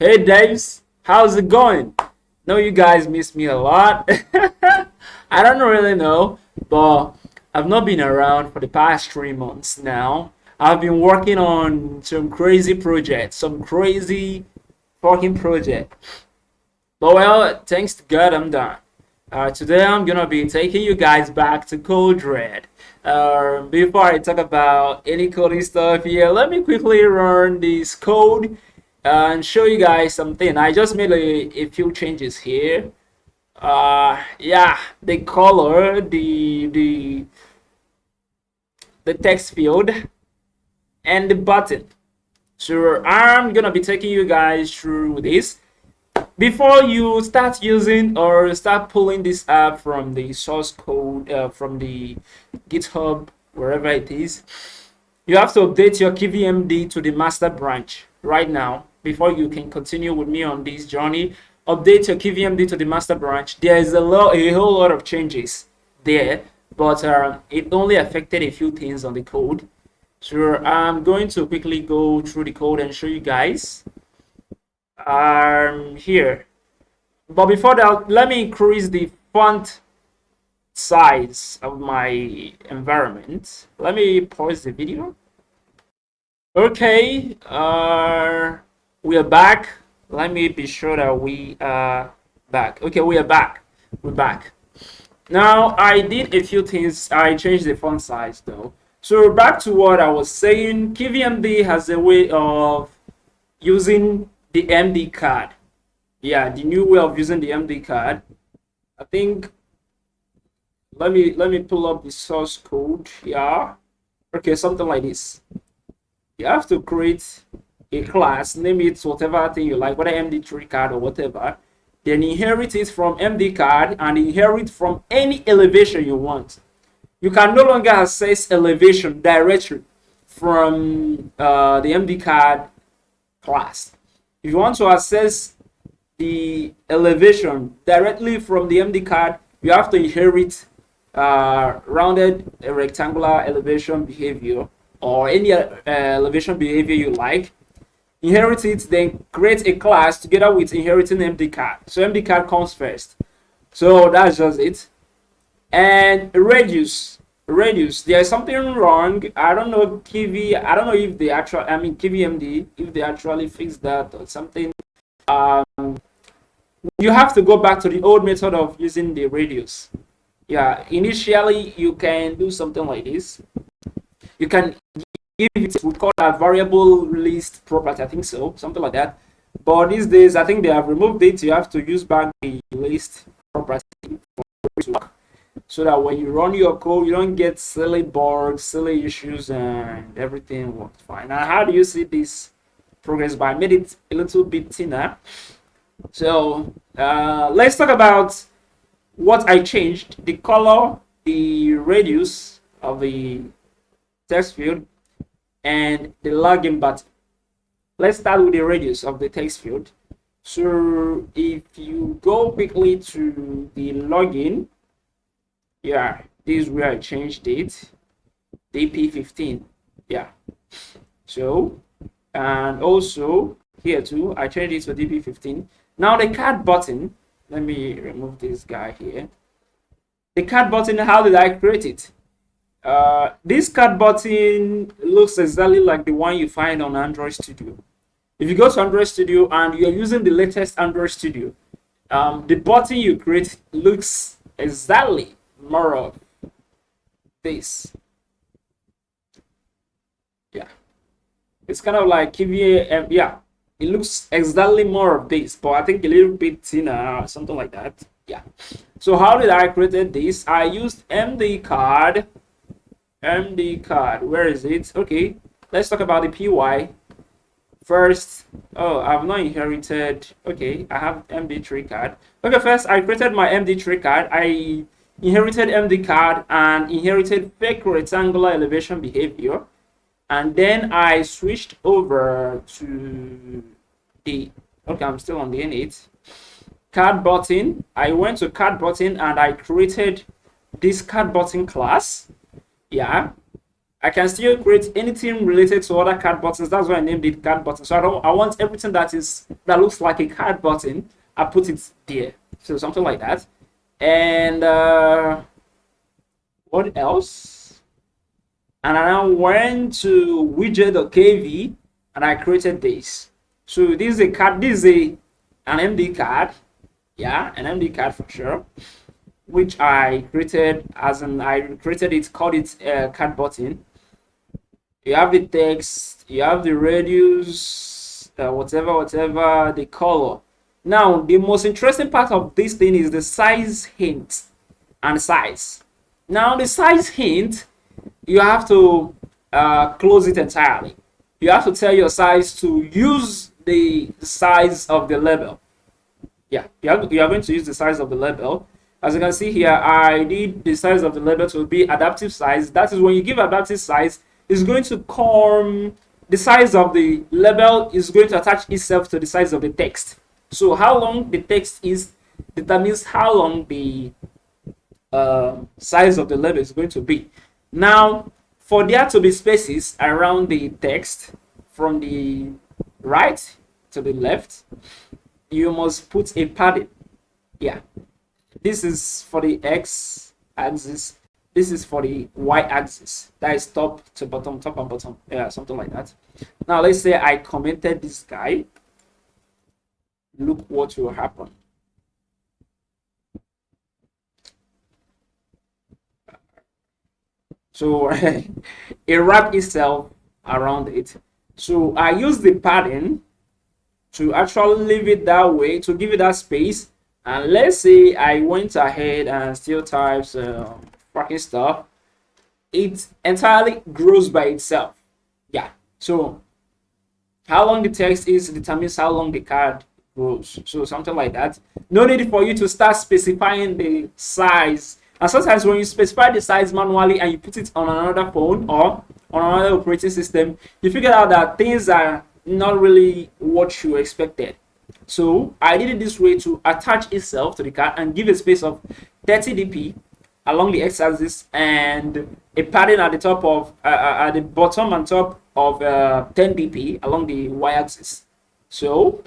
Hey Daves, how's it going? Know you guys miss me a lot. I don't really know, but I've not been around for the past 3 months now. I've been working on some crazy projects, some crazy fucking project. But well, thanks to God, I'm done. Today I'm gonna be taking you guys back to CodeRed. Before I talk about any coding stuff here, let me quickly run this code and show you guys something. I just made a few changes here. Yeah, the color, the text field, and the button. So I'm gonna be taking you guys through this. Before you start using or start pulling this app from the source code, from the GitHub, wherever it is, you have to update your KVMD to the master branch right now before you can continue with me on this journey. Update your KVMD to the master branch. There is a whole lot of changes there, but it only affected a few things on the code. So I'm going to quickly go through the code and show you guys here. But before that, let me increase the font size of my environment. Let me pause the video. Okay, we are back. Let me be sure that we are back. Okay, we are back. We're back. Now, I did a few things. I changed the font size though. So back to what I was saying, KVMD has a way of using the MD card. Yeah, the new way of using the MD card. I think let me pull up the source code. Yeah. Okay, something like this. You have to create a class, name it whatever thing you like, whether MD3 card or whatever. Then inherit it from MD card and inherit from any elevation you want. You can no longer access elevation directly from the MD card class. If you want to access the elevation directly from the MD card, you have to inherit rounded rectangular elevation behavior or any elevation behavior you like. Inherit it, then create a class together with inheriting MD card. So MD card comes first. So that's just it. And radius, there's something wrong. I don't know I don't know if they actually, KVMD, if they actually fixed that or something. You have to go back to the old method of using the radius. Yeah, initially you can do something like this. You can give it, we call a variable list property, I think so, something like that. But these days, I think they have removed it. You have to use back the list property for it to work, so that when you run your code, you don't get silly bugs, silly issues, and everything works fine. Now, how do you see this progress bar? I made it a little bit thinner. So let's talk about what I changed: the color, the radius of the text field, and the login button. Let's start with the radius of the text field. So if you go quickly to the login, yeah, this is where I changed it, DP15. Yeah. So, and also here too, I changed it to DP15. Now the card button, let me remove this guy here. The card button, how did I create it? This card button looks exactly like the one you find on Android Studio. If you go to Android Studio and you're using the latest Android Studio, the button you create looks exactly more of this. Yeah, it's kind of like KVA. Yeah, it looks exactly more of this, but I think a little bit thinner, something like that. Yeah. So how did I create this? I used MD card. Where is it? Okay, let's talk about the PY first. Oh, I've not inherited. Okay, I have MD3 card. Okay, first I created my MD3 card. I inherited MD card and inherited fake rectangular elevation behavior, and then I switched over to the, okay, I'm still on the init card button. I went to card button and I created this card button class. Yeah, I can still create anything related to other card buttons. That's why I named it card button. So I want everything that looks like a card button. I put it there. So something like that. And what else? And I now went to widget.kv and I created this. So this is a card. This is an MD card. Yeah, an MD card for sure, which I created called it card button. You have the text, you have the radius, whatever, the color. Now, the most interesting part of this thing is the size hint and size. Now, the size hint, you have to close it entirely. You have to tell your size to use the size of the label. Yeah, you are going to use the size of the label. As you can see here, I need the size of the label to be adaptive size. That is when you give adaptive size, it's going to come, the size of the label is going to attach itself to the size of the text. So how long the text is determines how long the size of the label is going to be. Now, for there to be spaces around the text from the right to the left, you must put a padding. Yeah, this is for the x axis, this is for the y axis. That is top to bottom, top and bottom. Yeah, something like that. Now let's say I commented this guy. Look what will happen. So it wrapped itself around it. So I use the padding to actually leave it that way, to give it that space. And let's say I went ahead and still types fucking stuff. It entirely grows by itself. Yeah. So how long the text is determines how long the card grows. So something like that. No need for you to start specifying the size. And sometimes when you specify the size manually and you put it on another phone or on another operating system, you figure out that things are not really what you expected. So I did it this way to attach itself to the card and give a space of 30 dp along the x-axis and a padding at the top of at the bottom and top of 10 dp along the y-axis. So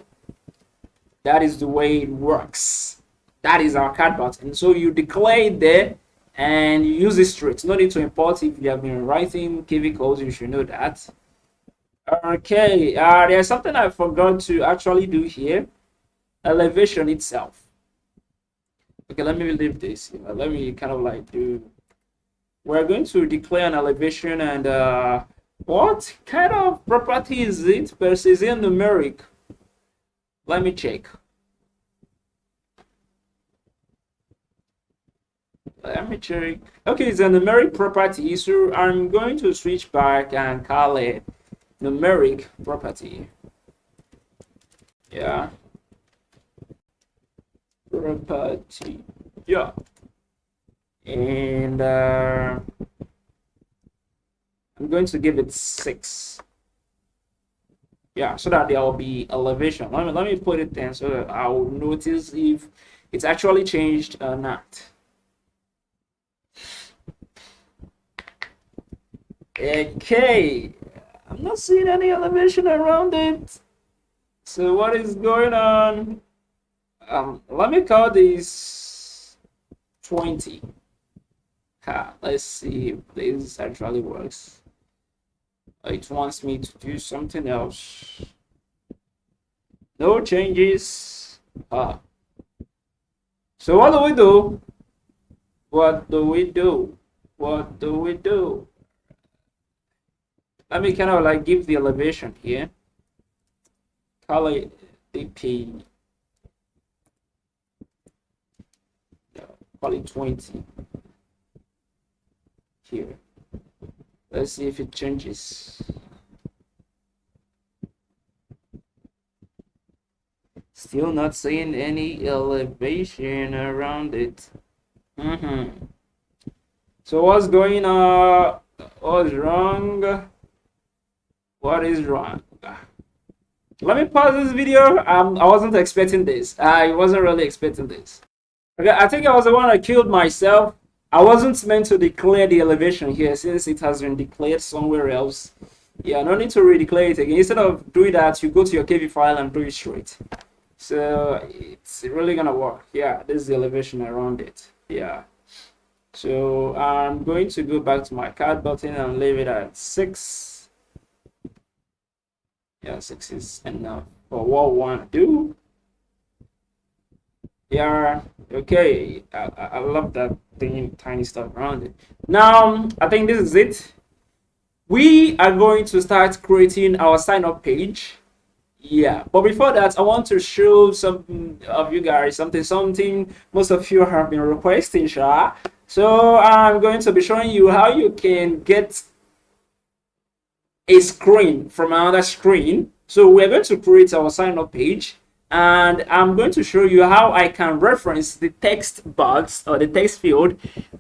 that is the way it works. That is our card button. So you declare it there and you use it straight. No need to import. If you have been writing KV codes, you should know that. Okay, there's something I forgot to actually do here. Elevation itself. Okay, let me leave this. Let me kind of like do. We're going to declare an elevation, and what kind of property is it? Precision numeric. Let me check. Let me check. Okay, it's a numeric property, so I'm going to switch back and call it numeric property. Yeah, property. Yeah, and I'm going to give it 6. Yeah, so that there will be elevation. Let me put it in so that I will notice if it's actually changed or not. Okay, I'm not seeing any elevation around it. So what is going on? Let me call this 20. Let's see if this actually works. It wants me to do something else. No changes. So what do we do? What do we do? What do we do? Let me kind of like give the elevation here. Call it dp. Call it 20 here. Let's see if it changes. Still not seeing any elevation around it. So what's going on? What's wrong? What is wrong? Let me pause this video. I wasn't expecting this. I wasn't really expecting this. Okay, I think I was the one that killed myself. I wasn't meant to declare the elevation here since it has been declared somewhere else. Yeah, no need to redeclare it again. Instead of doing that, you go to your KV file and do it straight. So it's really gonna work. Yeah, this is the elevation around it. Yeah. So I'm going to go back to my card button and leave it at 6. Yeah, 6 is enough for what we want to do. Yeah, okay. I love that thing, tiny stuff around it. Now, I think this is it. We are going to start creating our sign up page. Yeah, but before that, I want to show some of you guys something most of you have been requesting, Sha. So I'm going to be showing you how you can get a screen from another screen. So we're going to create our sign up page, and I'm going to show you how I can reference the text box or the text field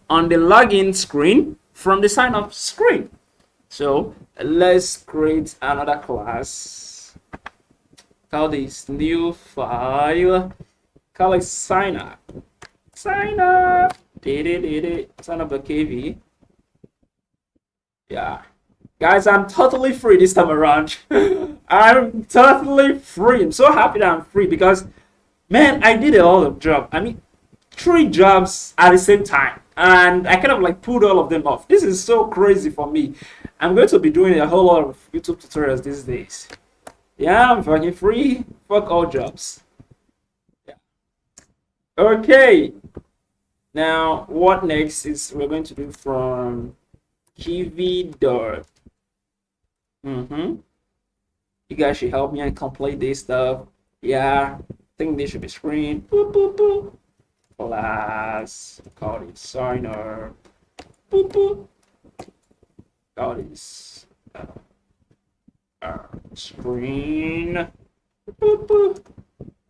on the login screen from the sign up screen. So let's create another class. Call this new file. Call it sign up. Sign up. Sign up the KV. Yeah. Guys, I'm totally free this time around. I'm totally free. I'm so happy that I'm free because, man, I did a lot of jobs. I mean, 3 jobs at the same time. And I kind of like pulled all of them off. This is so crazy for me. I'm going to be doing a whole lot of YouTube tutorials these days. Yeah, I'm fucking free. Fuck all jobs. Yeah. Okay. Now, what next is we're going to do from KV dot. You guys should help me and complete this stuff. Yeah, I think this should be screen. Boop, boop, boop. Class. Call it signer. Boop, boop. Call this screen. Boop, boop.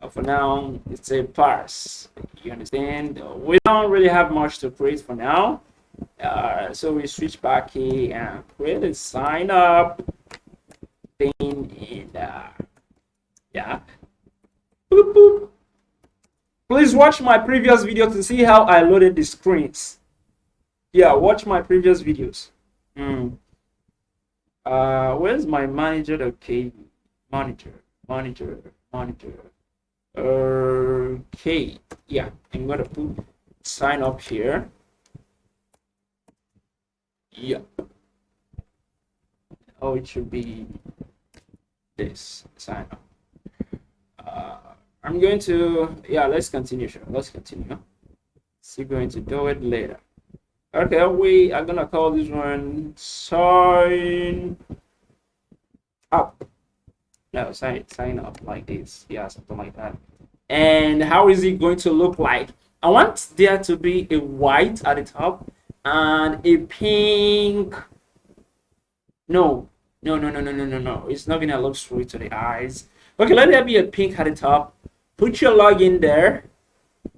For now, it's a parse. You understand? We don't really have much to create for now. So we switch back here and create a sign up thing, and yeah. Boop, boop. Please watch my previous video to see how I loaded the screens. Yeah, watch my previous videos. Where's my manager? Okay, manager. Okay, yeah, I'm gonna put sign up here. Yeah. Oh, it should be this sign up. I'm going to, yeah, let's continue. Let's continue. We're going to do it later. Okay, we are gonna call this one sign up. No, sign up like this. Yeah, something like that. And how is it going to look like? I want there to be a white at the top and a pink. No. It's not gonna look sweet to the eyes. Okay, let there be a pink at the top. Put your login there,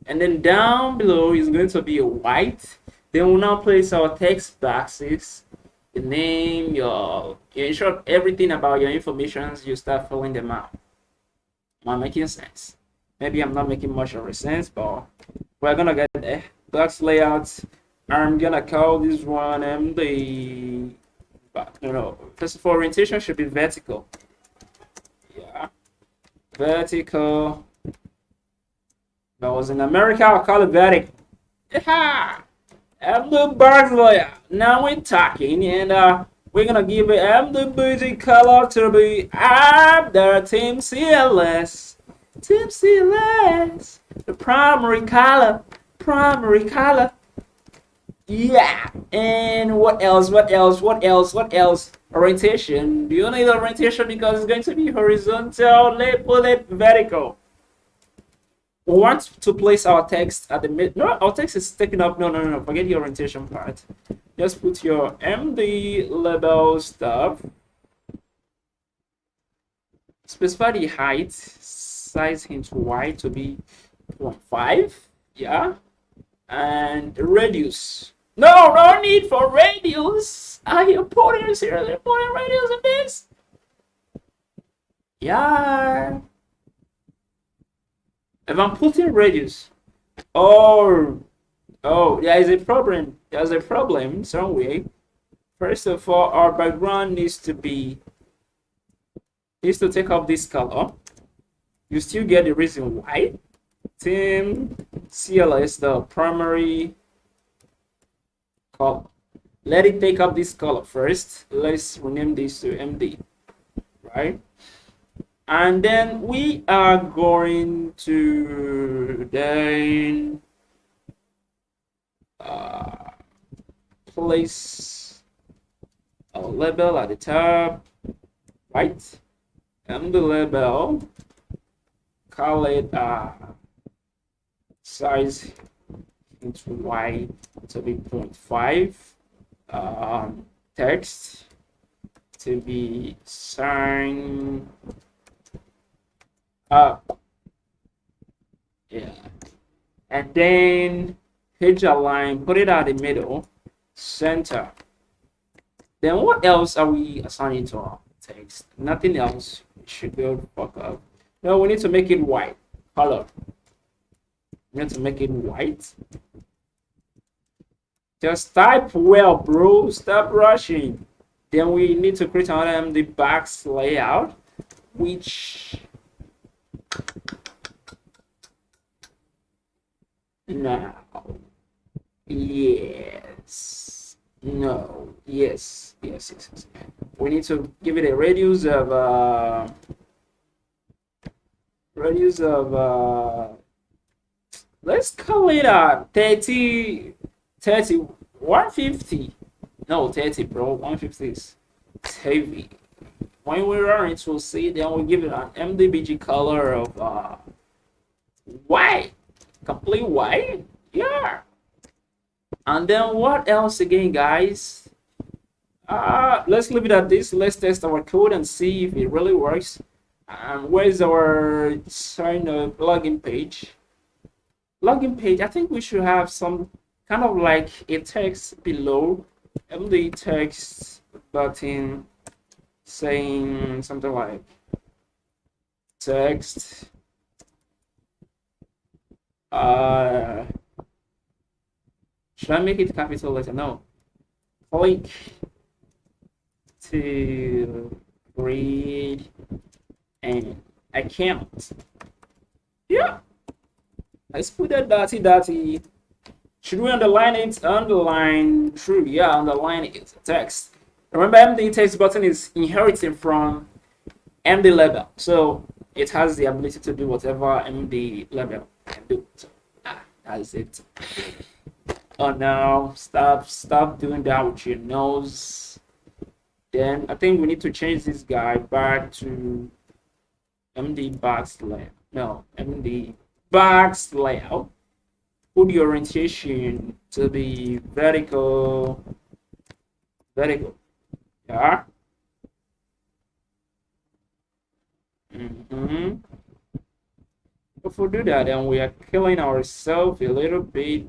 and then down below is going to be a white. Then we'll now place our text boxes, the name, your in short, everything about your information. You start filling them out. Am I making sense? Maybe I'm not making much of a sense, but we're gonna get there. Box layout. I'm gonna call this one MD. But no. First of all, orientation should be vertical. Yeah, vertical. If I was in America, I'll call it vertical. Yeah. MD box layout. Now we're talking, and we're gonna give it MD color to be under Team CLS. Team CLS. The primary color. Yeah, and what else? Orientation. Do you need orientation because it's going to be horizontal? Let's put it vertical. We want to place our text at the mid. No, our text is taken up. No. Forget the orientation part. Just put your MD label stuff. Specify the height, size into Y to be 0.5. Yeah. And radius. No need for radius. Are you putting seriously putting radius in this? Yeah. If I'm putting radius, or Oh, there is a problem. There's a problem somewhere. First of all, our background needs to take up this color. You still get the reason why. Team CLS, the primary color. Let it take up this color first. Let's rename this to MD, right? And then we are going to then place a label at the top, right? And the label, call it size into y to be 0.5, text to be sign up, yeah, and then page align, put it at the middle, center. Then what else are we assigning to our text? Nothing else. It should go the fuck up. No, we need to make it white color. We need to make it white. Just type well, bro. Stop rushing. Then we need to create another MD box layout, which now, yes, no, yes. We need to give it a radius of let's call it 30, 150. No, 30, bro. 150 is heavy. When we run it, we'll see. Then we'll give it an MDBG color of white, complete white. Yeah. And then what else again, guys? Let's leave it at this. Let's test our code and see if it really works. Where's our sign up login page? I think we should have some kind of like a text below MD text button saying something like text should I make it capital letter? No. Click to create an account. Yeah. Let's put that dotty. Should we underline it? Underline true. Yeah, underline it. Text. Remember, MD text button is inheriting from MD label, so it has the ability to do whatever MD label can do. So that's it. Oh no! Stop doing that with your nose. Then I think we need to change this guy back to MD box layout. No, MD box layout. Put the orientation to be vertical. Yeah. If we do that, then we are killing ourselves a little bit.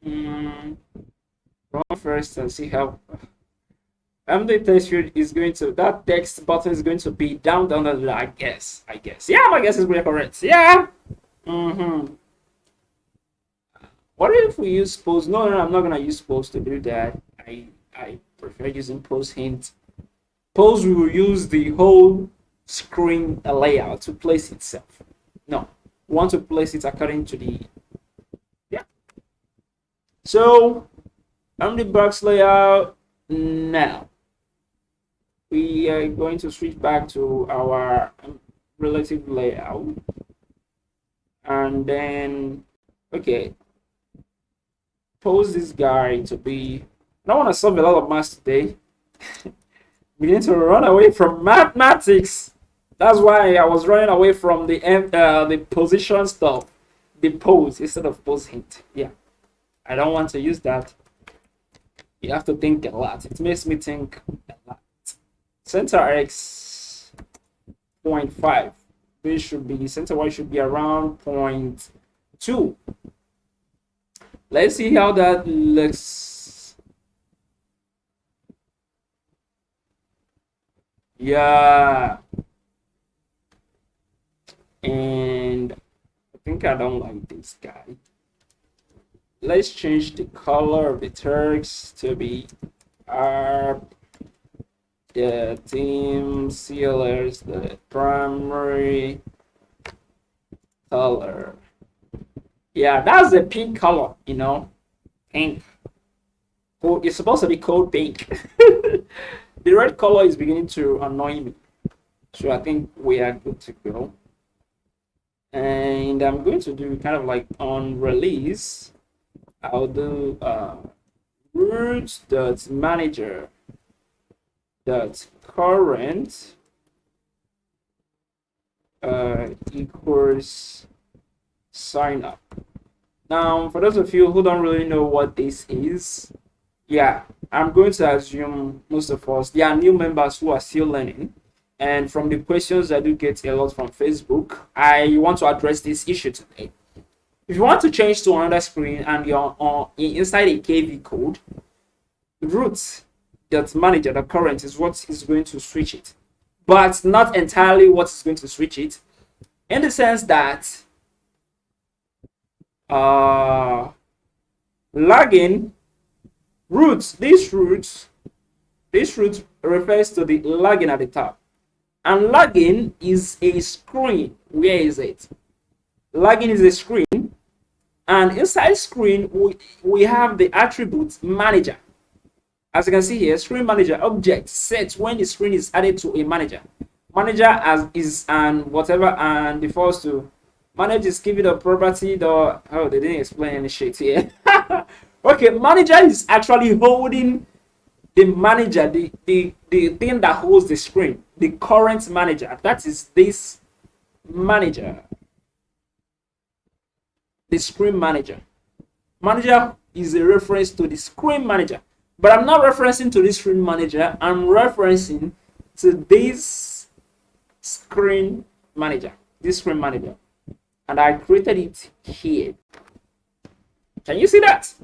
Run first and see how MD text field is going to, that text button is going to be down. I guess. Yeah, my guess is really correct. Yeah. What if we use pose? No, I'm not gonna use pose to do that. I prefer using pose hint. Pose, we will use the whole screen layout to place itself. No, we want to place it according to the, yeah. So on the box layout now, we are going to switch back to our relative layout, and then okay, pose this guy to be, I don't want to solve a lot of maths today. We need to run away from mathematics. That's why I was running away from the position stuff, the pose instead of pose hint. Yeah, I don't want to use that. You have to think a lot. It makes me think a lot. Center X 0.5. This should be, center Y should be around 0.2. Let's see how that looks. Yeah. And I think I don't like this guy. let's change the color of the text to be the theme CLS, the primary color. Yeah, that's the pink color, you know, pink. Oh, it's supposed to be called pink. The red color is beginning to annoy me, so I think we are good to go. And I'm going to do kind of like on release. I'll do root.manager current equals sign up. Now, for those of you who don't really know what this is, yeah, I'm going to assume most of us, there are new members who are still learning. And from the questions I do get a lot from Facebook, I want to address this issue today. If you want to change to another screen and you're inside a KV code, root.manager, the current, is what is going to switch it. But not entirely what is going to switch it, in the sense that login root, this root refers to the login at the top. And login is a screen. Where is it? Login is a screen. And inside screen, we have the attribute manager. As you can see here, screen manager object sets when the screen is added to a manager. Manager as is and whatever and defaults to manage is given a property. Oh, they didn't explain any shit here. Okay, manager is actually holding the manager, the thing that holds the screen, the current manager. That is this manager, the screen manager. Manager is a reference to the screen manager, but I'm not referencing to this screen manager. I'm referencing to this screen manager, and I created it here. Can you see that?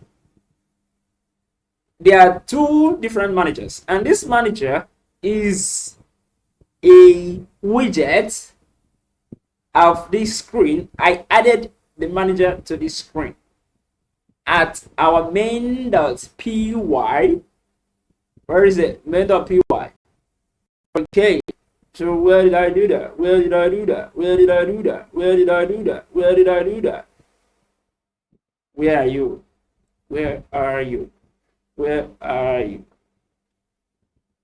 There are two different managers, and this manager is a widget of this screen. I added the manager to this screen at our main.py. Where is it? Main.py. Okay, so where did I do that? Where did I do that? Where did I do that? Where did I do that? Where did I do that? Where are you? Where are you? Where are you?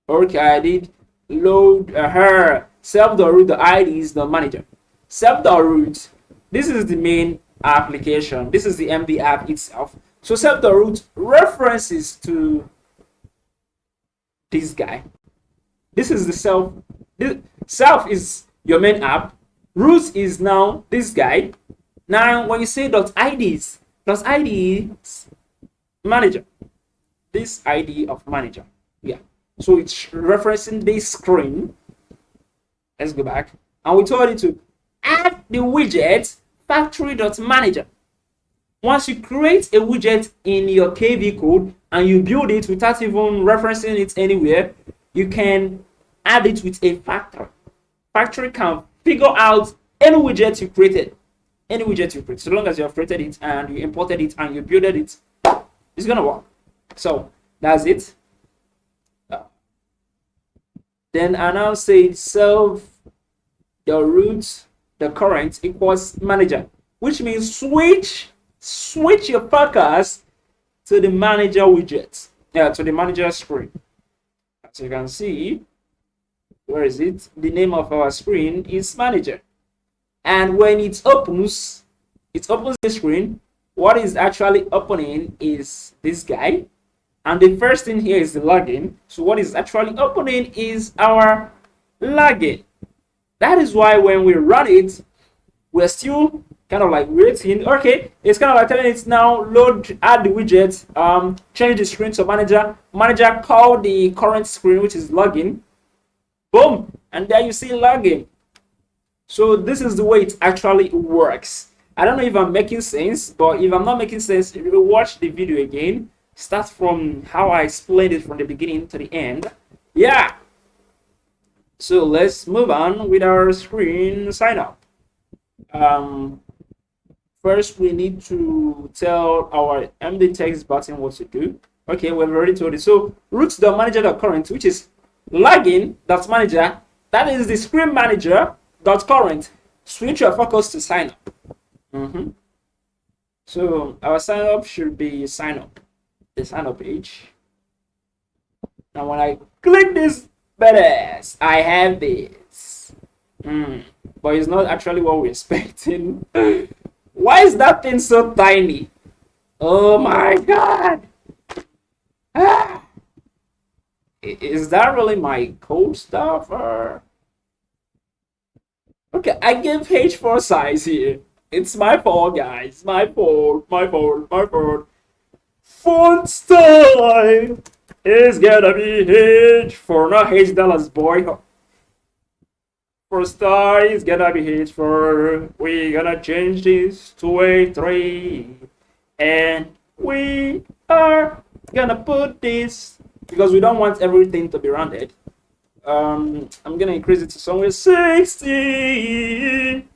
Okay, I did load her self.root. The ID is the manager. Self.root, this is the main application. This is the MD app itself. So self.root references to this guy. This is the self. This self is your main app. Root is now this guy. Now, when you say .ids, .id is manager. This ID of manager. Yeah. So it's referencing this screen. Let's go back. And we told it to add the widget factory.manager. Once you create a widget in your KV code and you build it without even referencing it anywhere, you can add it with a factory. Factory can figure out any widget you created. Any widget you create. So long as you have created it and you imported it and you built it, it's gonna work. So that's it. Then I now say self the root the current equals manager, which means switch your focus to the manager widget. Yeah, to the manager screen. As you can see, where is it? The name of our screen is manager. And when it opens the screen, what is actually opening is this guy. And the first thing here is the login. So what is actually opening is our login. That is why when we run it, we're still kind of like waiting. Okay, it's kind of like telling it now load, add the widget, change the screen to manager. Manager call the current screen, which is login. Boom, and there you see login. So this is the way it actually works. I don't know if I'm making sense, but if I'm not making sense, if you watch the video again, start from how I explained it from the beginning to the end. Yeah. So let's move on with our screen sign up. First, we need to tell our MD text button what to do. Okay, we've already told it. So root.manager.current, which is login.manager, that is the screen manager.current. Switch your focus to sign up. So our sign up should be sign up, the sign up page. Now when I click this badass, I have this. But it's not actually what we're expecting. Why is that thing so tiny? Oh my god! Ah. Is that really my code stuff or? Okay, I give H4 size here. It's my fault, guys. My fault. Font style is gonna be H4, not H boy. For star is gonna be H4. We gonna change this to a 3, and we are gonna put this because we don't want everything to be rounded. I'm gonna increase it to somewhere 60,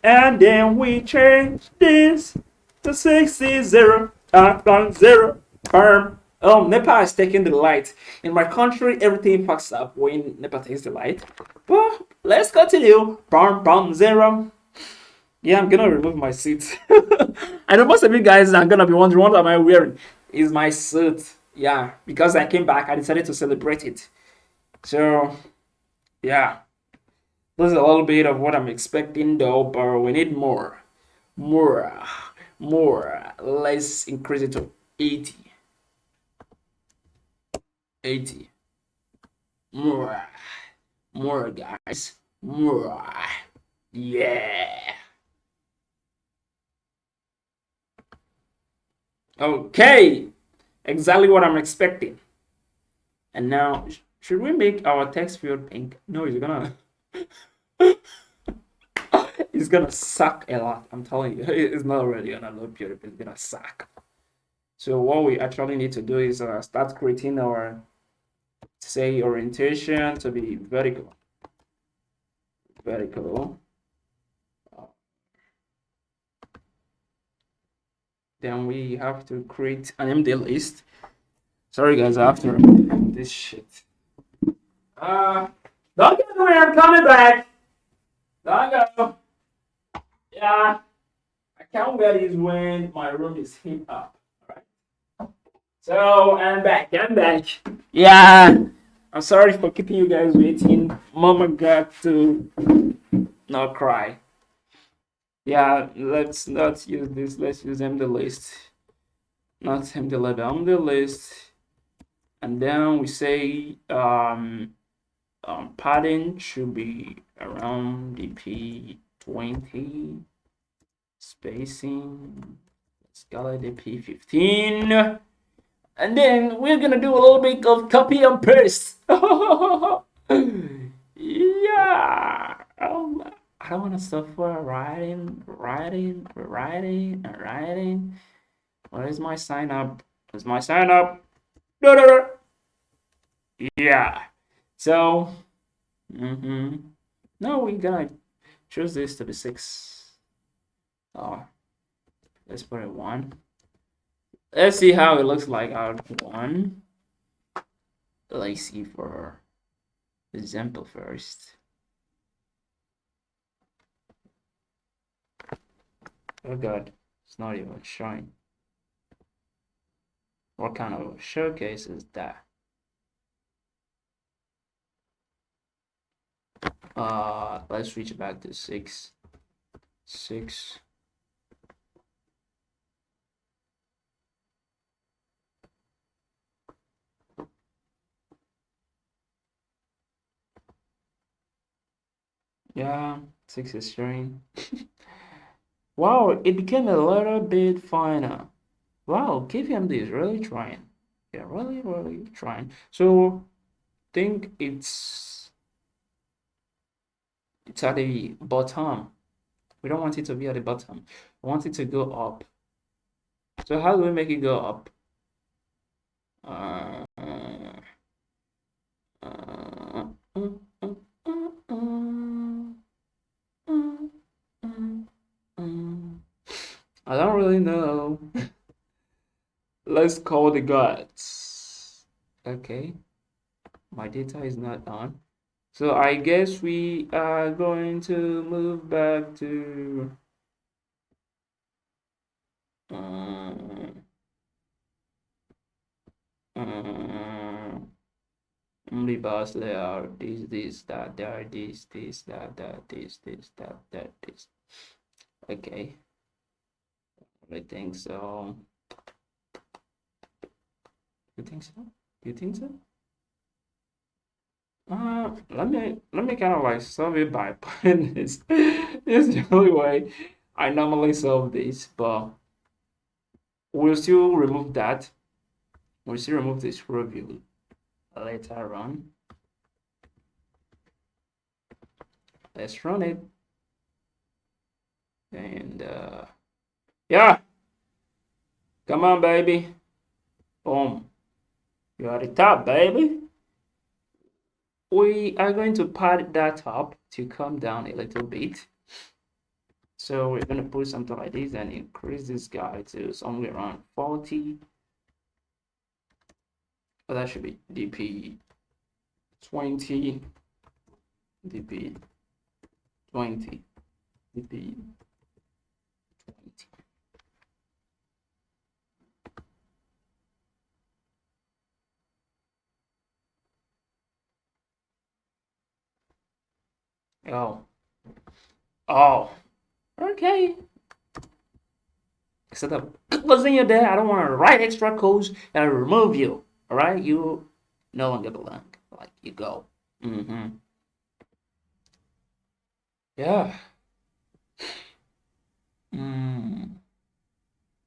and then we change this to 60 0 firm. NEPA is taking the light. In my country, everything fucks up when NEPA takes the light. But let's continue. 0. Yeah, I'm gonna remove my suit. I know most of you guys are gonna be wondering what am I wearing. Is my suit. Yeah, because I came back, I decided to celebrate it. So, yeah. This is a little bit of what I'm expecting though, but we need more. Let's increase it to 80. More, guys. More. Yeah. Okay. Exactly what I'm expecting. And now, should we make our text field pink? No, it's gonna... it's gonna suck a lot. I'm telling you. It's not already gonna look beautiful. It's gonna suck. So what we actually need to do is start creating our, say, orientation to be vertical. Then we have to create an MD list. Sorry guys, I have to remove this shit. Don't get away, I'm coming back. Don't go. Yeah, I can't wear these when my room is heat up. Alright. So I'm back. Yeah. I'm sorry for keeping you guys waiting. Mama got to not cry. Yeah, let's not use this. Let's use MD list. Not MD level, MD list. And then we say padding should be around DP20. Spacing, let's call it DP15. And then we're gonna do a little bit of copy and paste. Yeah. I don't want to suffer writing. Where is my sign up? Yeah. So, now we're gonna choose this to be 6. Oh, let's put it 1. Let's see how it looks like out of 1. Let's see for example first. Oh god, it's not even showing. What kind of showcase is that? Let's switch back to 6. Yeah, 6 is showing. Wow, it became a little bit finer. Wow, KVMD is really trying. Yeah, really trying. So, think it's at the bottom. We don't want it to be at the bottom. We want it to go up. So how do we make it go up? I don't really know. Let's call the gods. Okay, my data is not on. So I guess we are going to move back to only bus layout, this, that, that, this, that, this. Okay, I think so. You think so? You think so? Let me kind of like solve it by putting this. This is the only way I normally solve this, but we'll still remove that. We'll still remove this review later on. Let's run it. And yeah, come on, baby. Boom. You're at the top, baby. We are going to pad that up to come down a little bit. So we're going to put something like this and increase this guy to somewhere around 40. Oh, that should be DP 20, DP 20, DP 20. Oh, okay. Instead of closing you there, I don't want to write extra codes and remove you. All right, you no longer belong. Like you go. Yeah.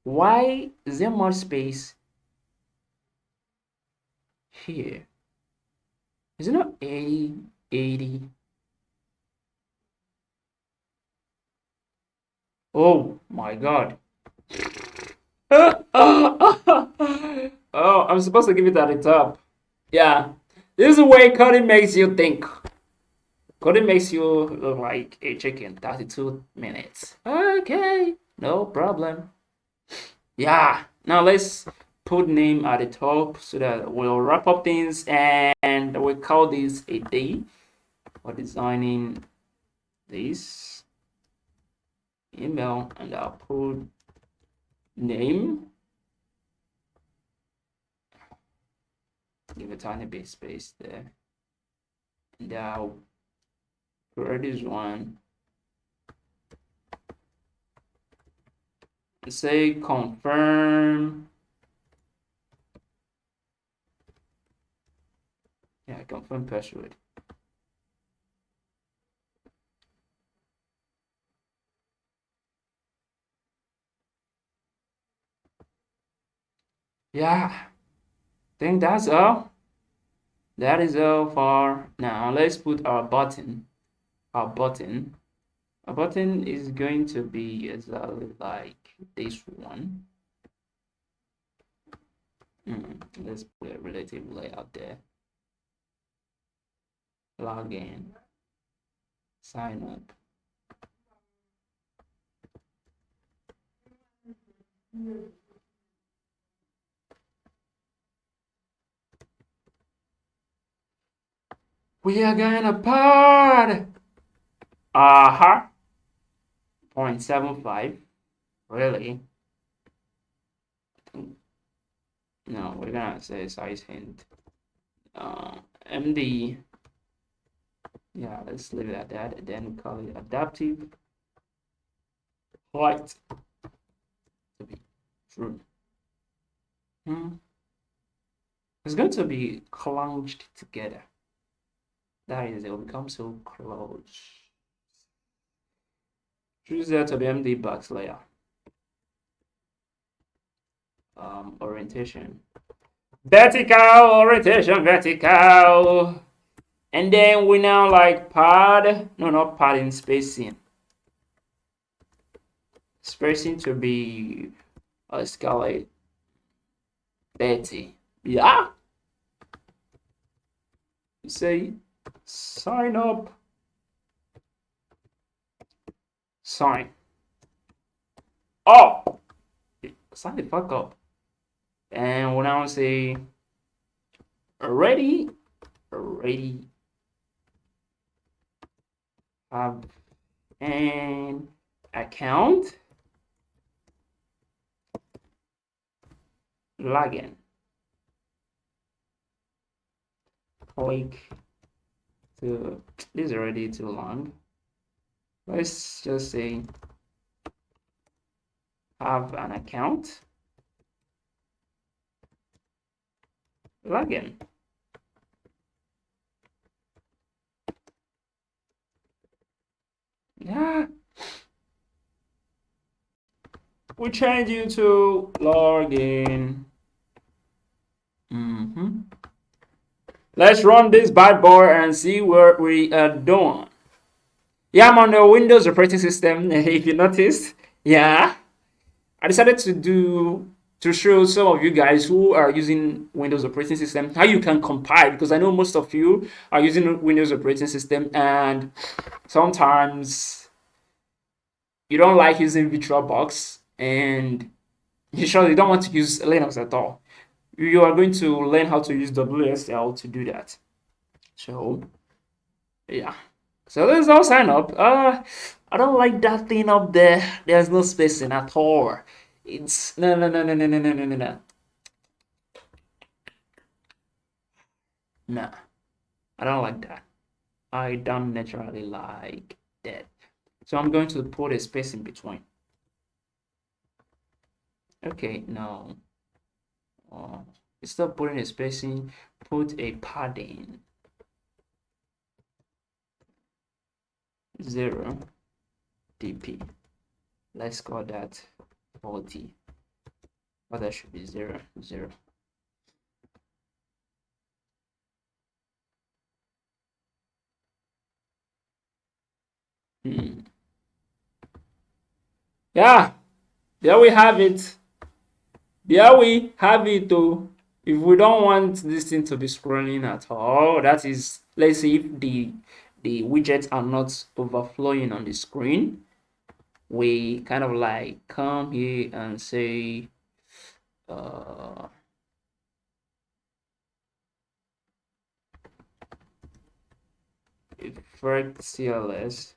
Why is there more space here? Is it not 80, 80? Oh my god. Oh, I'm supposed to give it at the top. Yeah. This is the way coding makes you think. Coding makes you look like a chicken. 32 minutes. Okay. No problem. Yeah. Now let's put name at the top so that we'll wrap up things and we'll call this a day for designing this email, and I'll put name. Give a tiny bit space there. And I'll create this one. Say confirm. Yeah, confirm password. Yeah, I think that's all. That is all for now. Let's put our button. Our button is going to be exactly like this one. Let's put a relative layout there. Login, sign up. We are gonna part. 0.75. Really? No, we're gonna say size hint. MD. Yeah, let's leave it at that. And then call it adaptive height to be true. It's going to be clunged together. That is, it will become so close. Choose that to be MD box layer. Orientation. Vertical orientation, vertical. And then we now like pad. No, not padding, spacing. Spacing to be a scale 30. Yeah. Say sign up. Sign. Oh. sign the fuck up. And we'll now say already have an account login. Click to this is already too long. Let's just say have an account login. Yeah. We change you to login. Let's run this bad boy and see what we are doing. Yeah, I'm on the Windows operating system. If you noticed, yeah, I decided to show some of you guys who are using Windows operating system how you can compile, because I know most of you are using Windows operating system and sometimes you don't like using VirtualBox and you surely don't want to use Linux at all. You are going to learn how to use WSL to do that. So yeah, so this is all sign up. I don't like that thing up there. There's no spacing at all. It's no. Nah, I don't like that. I don't naturally like that. So I'm going to put a space in between. Okay, no. Instead of putting a spacing, put a padding. 0 dp. Let's call that 40. But that should be 0. Yeah, there we have it. Though. If we don't want this thing to be scrolling at all, that is, let's see if the widgets are not overflowing on the screen, we kind of like come here and say effect CLS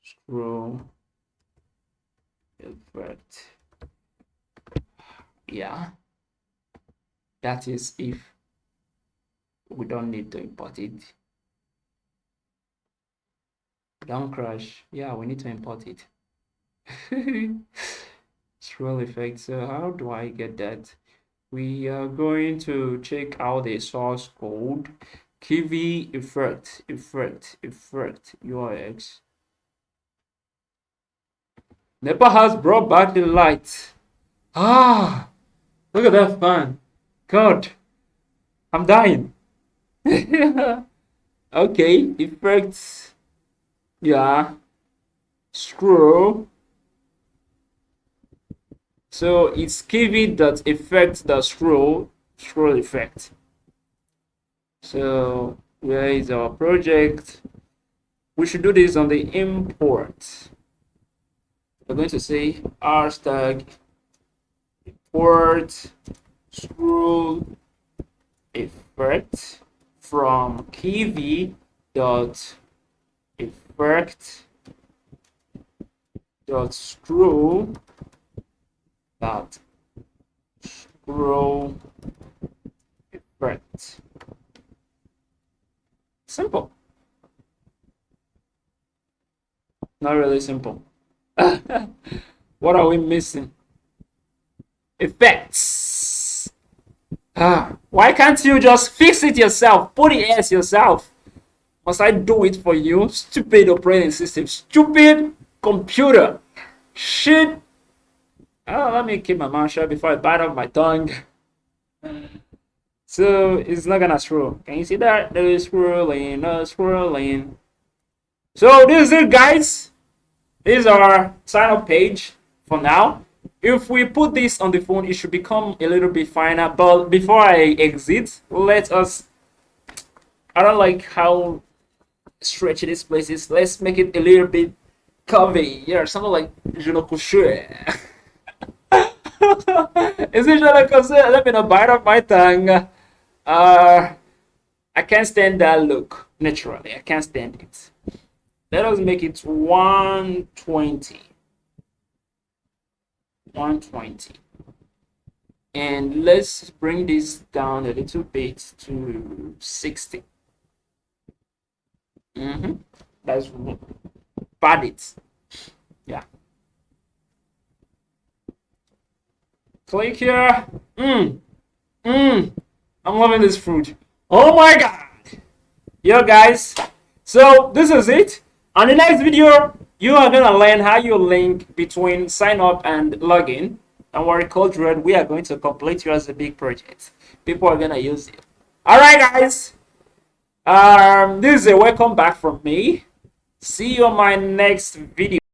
scroll effect. Yeah, that is if we don't need to import it. Don't crash. Yeah, we need to import it. Scroll effect. So how do I get that? We are going to check out the source code. Kiwi effect UX. NEPA has brought back the light. Ah, look at that fan. God, I'm dying. Okay, effects. Yeah, scroll. So it's Kiwi that effect the scroll effect. So where is our project? We should do this on the import. We're going to say #import scroll effect from Kiwi dot effect dot scroll effect. Simple. Not really simple. What are we missing? Effects. Why can't you just fix it yourself? Put it as yourself. Must I do it for you? Stupid operating system. Stupid computer. Shit. Let me keep my mouth shut before I bite off my tongue. So it's not gonna scroll. Can you see that? There is scrolling. So this is it, guys. This is our sign up page for now. If we put this on the phone, it should become a little bit finer. But before I exit, let us. I don't like how stretchy this place is. Let's make it a little bit curvy. Yeah, something like je ne couche. It's usually because let me not bite off my tongue. I can't stand that look naturally. I can't stand it. Let us make it 120. 120. And let's bring this down a little bit to 60. Let's pad it. Yeah. Click here. I'm loving this fruit. Oh my god. Yo guys. So this is it. On the next video, you are gonna learn how you link between sign up and login. And worry, CodeRed, we are going to complete you as a big project. People are gonna use it. Alright guys. This is a welcome back from me. See you on my next video.